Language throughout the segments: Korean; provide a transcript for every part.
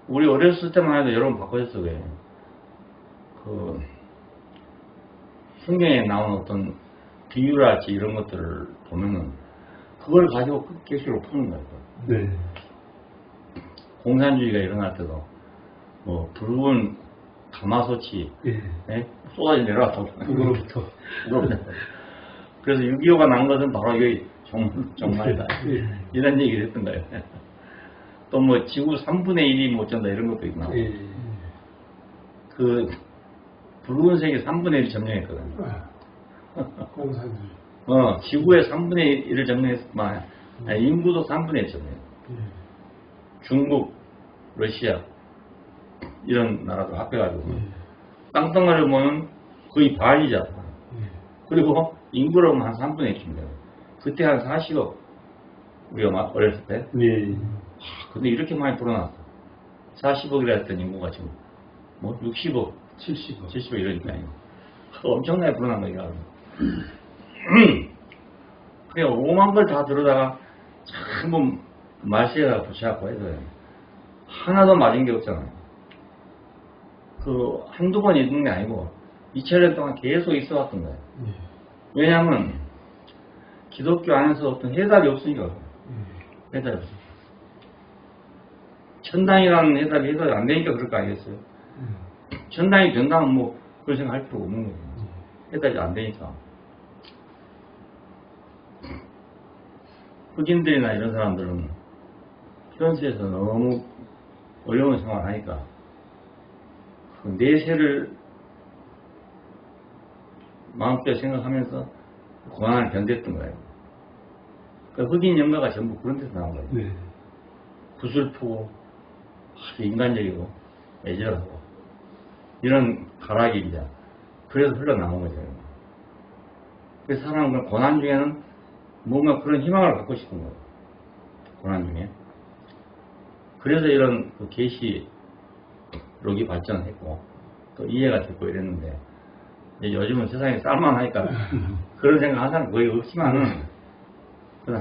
우리 어렸을 때만 해도 여러분 바꿔줬어. 왜? 그 성경에 나온 어떤 비유랄지 이런 것들을 보면은 그걸 가지고 계시로 푸는 거예요. 네. 공산주의가 일어날 때도 뭐 붉은 가마솥이 예. 네? 쏟아져 내려왔다고. 그거부터. 그래서 6.25가 난 것은 바로 이게 정말이다. 예. 이런 얘기를 했던 거예요. 또 뭐 지구 3분의 1이 못 잔다 이런 것도 있나. 예. 그 붉은색이 3분의 1을 점령했거든요. 공산주의. 지구의 3분의 1을 점령했지만 인구도 3분의 1 점령. 예. 중국, 러시아 이런 나라도 합해가지고 예. 땅덩어리를 보면 거의 반이잖아. 예. 그리고 인구로 한 3분의 1쯤 돼요. 그때 한 40억 우리가 어렸을 때. 예. 근데 이렇게 많이 불어났어. 40억이라 했던 인구가 지금 뭐 60억, 70억 이러니까요. 엄청나게 불어난 거예요. 그냥 오만 걸 다 들어다가 전부 말세에다가 붙여갖고 해서 하나도 맞은 게 없잖아요. 그 한두 번 있는 게 아니고 2000년 동안 계속 있어 왔던 거예요. 왜냐하면 기독교 안에서 어떤 해답이 없으니까. 해답이 없어. 천당이라는 해답이 안 되니까 그럴 거 아니겠어요? 천당이 된다면 뭐 그런 생각 할 필요가 없는 거예요. 해답이 안 되니까. 흑인들이나 이런 사람들은 현세에서 너무 어려운 생활을 하니까 그 내세를 마음껏 생각하면서 고난을 견뎠던 거예요. 그러니까 흑인 영가가 전부 그런 데서 나온 거예요. 네. 구슬프고 아주 인간적이고 애절하고 이런 가락이 이제 그래서 흘러나온 거죠. 그래서 사람은 고난 중에는 뭔가 그런 희망을 갖고 싶은 거예요. 고난 중에. 그래서 이런 그 계시록이 발전했고 또 이해가 됐고 이랬는데 이제 요즘은 세상에 쌀만하니까 그런 생각 하는 사람 거의 없지만은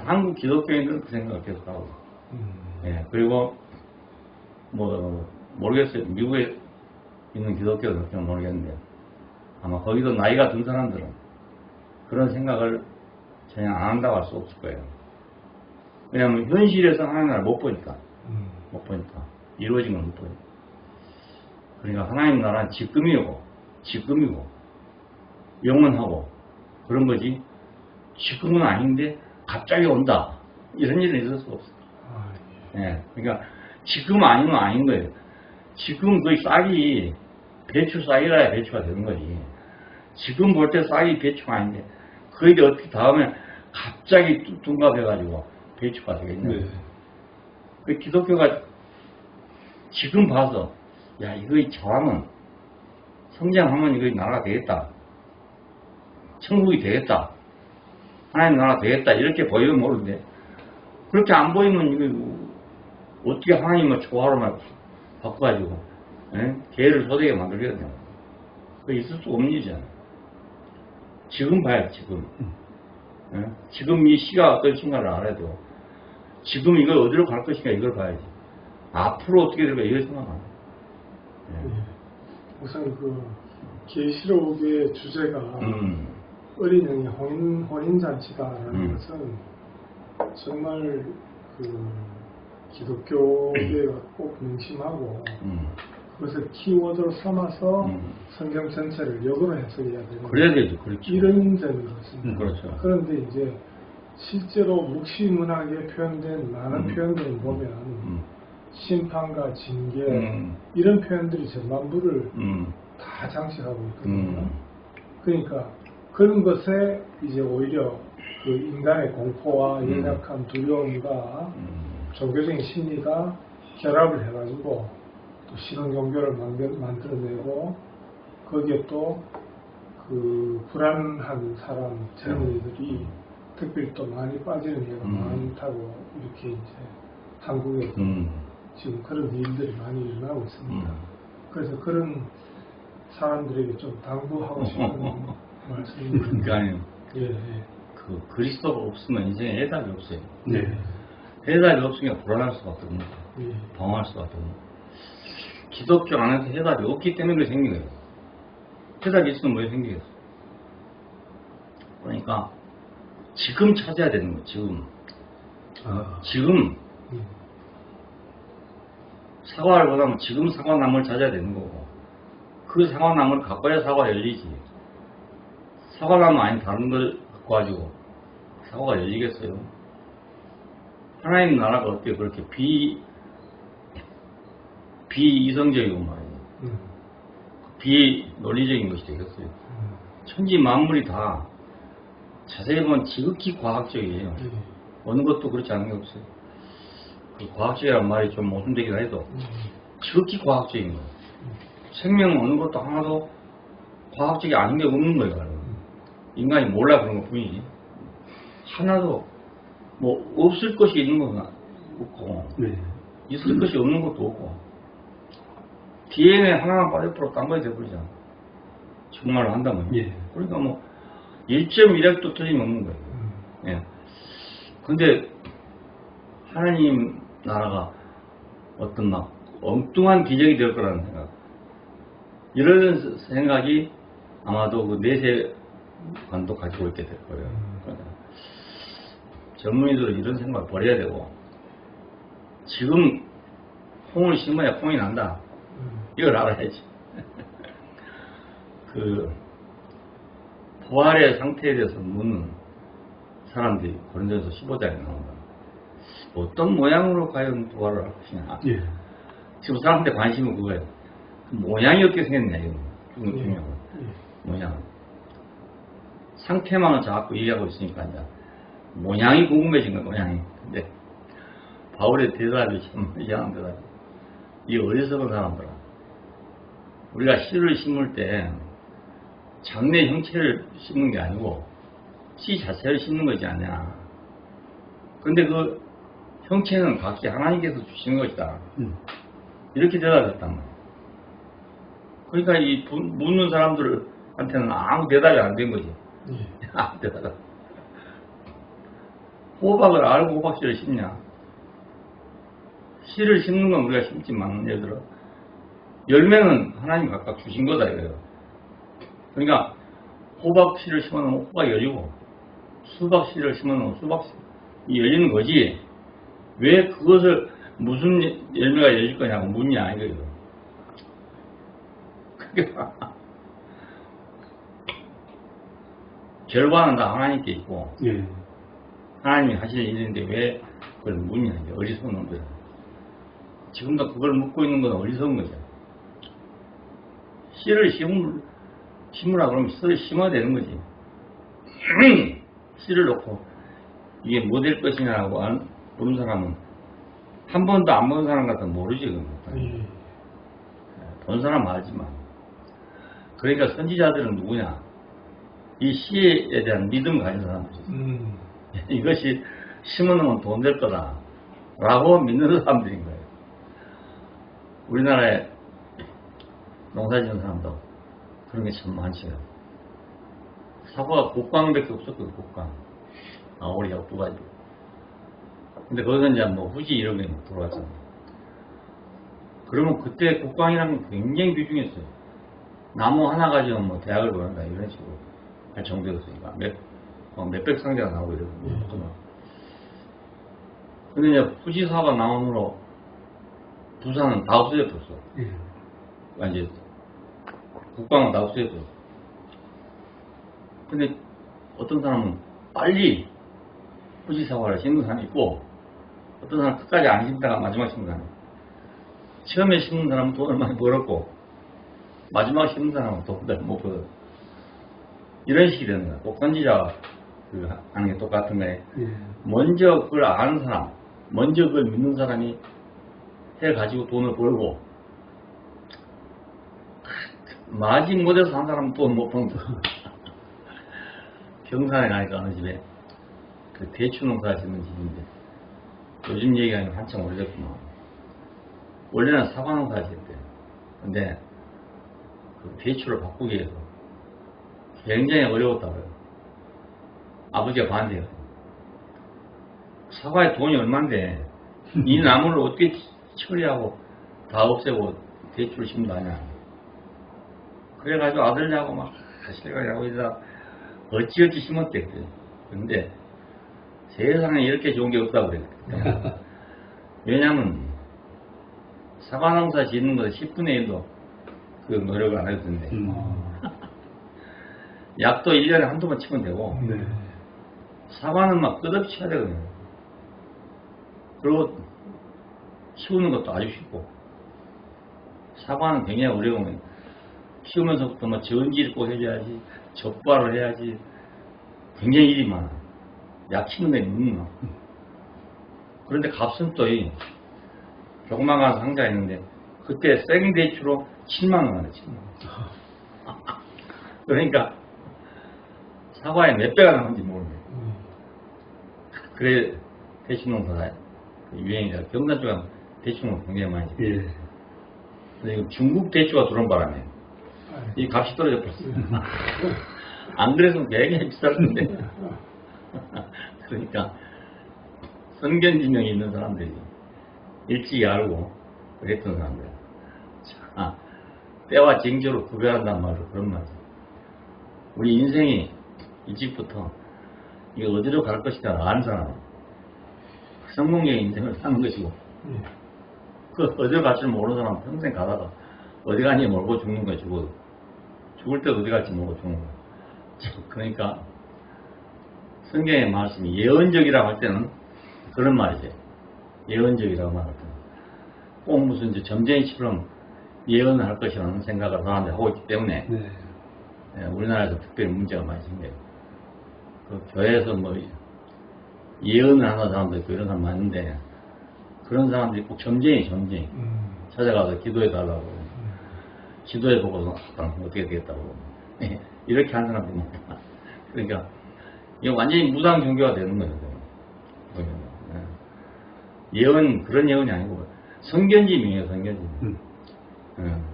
한국 기독교인들은 그 생각을 계속 하고 예, 그리고 뭐 모르겠어요. 미국에 있는 기독교는 어떻게 모르겠는데 아마 거기도 나이가 든 사람들은 그런 생각을 전혀 안 한다고 할 수 없을 거예요. 왜냐하면 현실에서 하나님 나라를 못 보니까 이루어진 걸 못 보니까. 그러니까 하나님 나라는 지금이고 영원하고 그런 거지 지금은 아닌데 갑자기 온다 이런 일은 있을 수가 없어. 예, 그러니까 지금 아니면 아닌 거예요. 지금 거의 싹이 배추 싹이라야 배추가 되는 거지. 지금 볼 때 싹이 배추가 아닌데 그게 어떻게 다음에 갑자기 둔갑해가지고 배추가 되겠냐. 네. 그 기독교가 지금 봐서 야 이거 저하면 성장하면 이거 나라가 되겠다. 천국이 되겠다. 하나님 나라 되겠다. 이렇게 보이면 모르는데 그렇게 안 보이면 이거 어떻게 하나님을 조화로만 바꿔가지고 개를 소되게 만들거든요. 그게 있을 수 없는 일이잖아요. 지금 봐요. 지금 이 시가 어떤 순간을 알아도 지금 이걸 어디로 갈 것인가 이걸 봐야지. 앞으로 어떻게 될까 이걸 생각하면 우선 그 계시록의 주제가 어린 양의 혼인잔치다라는 것은 정말 그 기독교계가 꼭 명심하고 그것을 키워드로 삼아서 성경 전체를 역으로 해석해야 되는 그래야 되죠. 그렇죠. 이런 점이 그렇습니다. 그렇죠. 그런데 이제 실제로 묵시문학에 표현된 많은 표현들을 보면 심판과 징계 이런 표현들이 전반부를 다 장식하고 있거든요. 그러니까 그런 것에 이제 오히려 그 인간의 공포와 연약함, 두려움과 종교적인 심리가 결합을 해가지고 또 신앙 종교를 만들어내고 거기에 또 그 불안한 사람, 젊은이들이 특별히 또 많이 빠지는 경우가 많다고 이렇게 이제 한국에서 지금 그런 일들이 많이 일어나고 있습니다. 그래서 그런 사람들에게 좀 당부하고 싶은 말씀입니다. 그러니까 예. 그 그리스도가 없으면 인생에 해답이 없어요. 네. 해답이 없으니까 불안할 수밖에 없는 거예요. 예. 방황할 수밖에 없는 거예요. 기독교 안에서 해답이 없기 때문에 그게 생긴 거예요. 해답이 있으면 왜 생기겠어? 그러니까 지금 찾아야 되는 거예요. 지금. 지금 사과를 원하면 지금 사과나무를 찾아야 되는 거고, 그 사과나무를 갖고야 사과가 열리지. 사과나무 아닌 다른 걸 갖고 가지고 사과가 열리겠어요? 하나님 나라가 어떻게 그렇게 비이성적이고 말이에요. 비논리적인 것이 되겠어요? 천지 만물이 다 자세히 보면 지극히 과학적이에요. 어느 것도 그렇지 않은 게 없어요. 그 과학적이라는 말이 좀 모순되긴 해도 지극히 과학적인 거예요. 생명은 어느 것도 하나도 과학적이 아닌 게 없는 거예요. 인간이 몰라 그런 것 뿐이지. 하나도 뭐 없을 것이 있는 건 없고 있을 것이 없는 것도 없고 DNA 하나만 빠져버려 딴 거에 돼버리잖아. 정말로 한다면. 그러니까 뭐 1.1핵도 틀림없는 거예요. 예. 근데 하나님 나라가 어떤 막 엉뚱한 기적이 될 거라는 생각, 이런 생각이 아마도 그 내세관도 가지고 있게 될 거예요. 그러니까 젊은이들은 이런 생각을 버려야 되고, 지금 콩을 심어야 콩이 난다, 이걸 알아야지. 그 부활의 상태에 대해서 묻는 사람들이 고린도전서 15장에 나온다. 어떤 모양으로 과연 부활을 할 것이냐. 지금 사람들의 관심은 그거예요. 그 모양이 어떻게 생겼냐, 이거. 중요한 거. 모양. 상태만은 자꾸 얘기하고 있으니까, 이제 모양이 궁금해진 거야, 모양이. 근데 바울의 대답이 참 이상한 대답이. 이 어리석은 사람들아, 우리가 씨를 심을 때 장래 형체를 심는 게 아니고 씨 자체를 심는 거지 않냐. 근데 그 형체는 각기 하나님께서 주시는 것이다. 이렇게 대답했단 말이야. 그러니까 이 묻는 사람들한테는 아무 대답이 안 된 거지. 아무 대답. 호박을 알고 호박씨를 심냐. 씨를 심는 건 우리가 심지만, 예를 들어 열매는 하나님 각각 주신 거다 이거예요. 그러니까 호박씨를 심어놓으면 호박이 열리고, 수박씨를 심어놓으면 수박이 열리는 거지, 왜 그것을 무슨 열매가 열릴 거냐고 묻냐 이거예요. 그러니까 결과는 다 하나님께 있고 하나님이 하실 일인데 왜 그걸 묻냐, 이제 어리석은 놈들. 지금도 그걸 묻고 있는 건 어리석은 거죠. 씨를 심으라 그러면 씨를 심어야 되는 거지. 씨를 놓고 이게 뭐 될 것이냐고 모르는 사람은, 한 번도 안 본 사람 같으면 모르지. 본 사람 알지만. 그러니까 선지자들은 누구냐, 이 씨에 대한 믿음 가진 사람들이죠. 이것이 심어놓으면 돈 될 거다 라고 믿는 사람들인 거예요. 우리나라에 농사 지는 사람도 그런 게 참 많지요. 사과가 곡광밖에 없었거든. 곡광, 아오리하고 두 가지. 근데 거기서 이제 뭐 후지 이런 게 들어왔잖아. 그러면 그때 곡광이라는 게 굉장히 귀중했어요. 나무 하나 가지고 뭐 대학을 보낸다 이런 식으로 할 정도였으니까 몇백 상자가 나오고 이러거든요. 근데 이제 후지 사과 나옴으로 부산은 다 없어졌어. 이제 국방은 다 없어졌어. 근데 어떤 사람은 빨리 후지 사과를 심는 사람이 있고, 어떤 사람은 끝까지 안 심다가 마지막 심는 사람이. 처음에 심는 사람은 돈을 많이 벌었고, 마지막 심는 사람은 돈을 못 벌었어. 이런 식이 되는 거야. 꼭 선지자가 하는 게 똑같은 거예요. 먼저 그걸 아는 사람, 먼저 그걸 믿는 사람이 해가지고 돈을 벌고, 마지 못해서 한 사람은 돈 못 버는 거야. 경산에 가니까 어느 집에 그 대추 농사 짓는 집인데, 요즘 얘기하면 한참 오래됐구만. 원래는 사과 농사 짓대. 근데 그 대추를 바꾸기 위해서 굉장히 어려웠다고요. 아버지가 반대해요. 사과에 돈이 얼만데 이 나무를 어떻게 처리하고 다 없애고 대출 심도 아니야. 그래가지고 아들하고 막 실가하고 이러다 어찌어찌 심었대. 근데 세상에 이렇게 좋은 게 없다고 그랬거든. 왜냐면 사과농사 짓는 거 10분의 1도 그 노력을 안 해도 된대. 약도 1년에 한두 번 치면 되고 네. 사과는 막 끝없이 쳐야 되거든요. 그리고 키우는 것도 아주 쉽고 사과는 굉장히 어려우면 키우면서부터 뭐 전지를 꼭 해줘야지 적과를 해야지 굉장히 일이 많아. 약 치는 데 너무 많아. 그런데 값은 또 이 조그마한 상자가 있는데 그때 생대추로 7만 원 하네. 7만 원. 그러니까 사과에 몇 배가 나온지 모르네. 그래 대추농사 유행이라 경산 쪽은 대추농사 굉장히 많이 짓고. 예. 근데 이거 중국 대추가 들어온 바람에 이 값이 떨어져 버렸어요. 안 그랬으면 굉장히 비쌀 텐데. 그러니까 선견지명이 있는 사람들이 일찍 알고 그랬던 사람들. 자, 때와 징조로 구별한단 말로 그런 말이죠. 우리 인생이 일찍부터 이게 어디로 갈 것이다 아는 사람은 성공적인 인생을 사는 것이고 그 어디로 갈 줄 모르는 사람은 평생 가다가 어디 가니 모르고 죽는 거야. 죽을 때 어디 갈지 모르고 죽는 거야. 그러니까 성경의 말씀이 예언적이라고 할 때는 그런 말이죠. 예언적이라고 말할 때는 꼭 무슨 이제 점쟁이처럼 예언을 할 것이라는 생각을 사람들이 하고 있기 때문에 네. 우리나라에서 특별히 문제가 많이 생겨요. 그 교회에서 뭐 예언을 하는 사람도 있고 이런 사람 많은데 그런 사람들이 꼭 점쟁이 찾아가서 기도해 달라고 기도해 보고서 어떻게 되겠다고 이렇게 하는 사람들이 많다. 그러니까 이거 완전히 무상 종교가 되는 거예요. 예언 그런 예언이 아니고 선견지명이에요. 선견지명.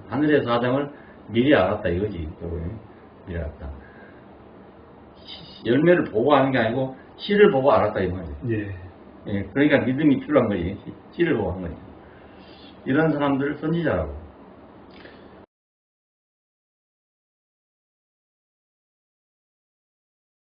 하늘의 사정을 미리 알았다 이거지. 미리 알았다. 열매를 보고 하는 게 아니고 씨를 보고 알았다 이 말이에요. 예. 예, 그러니까 믿음이 필요한 거지. 씨를 보고 한 거지. 이런 사람들을 선지자라고.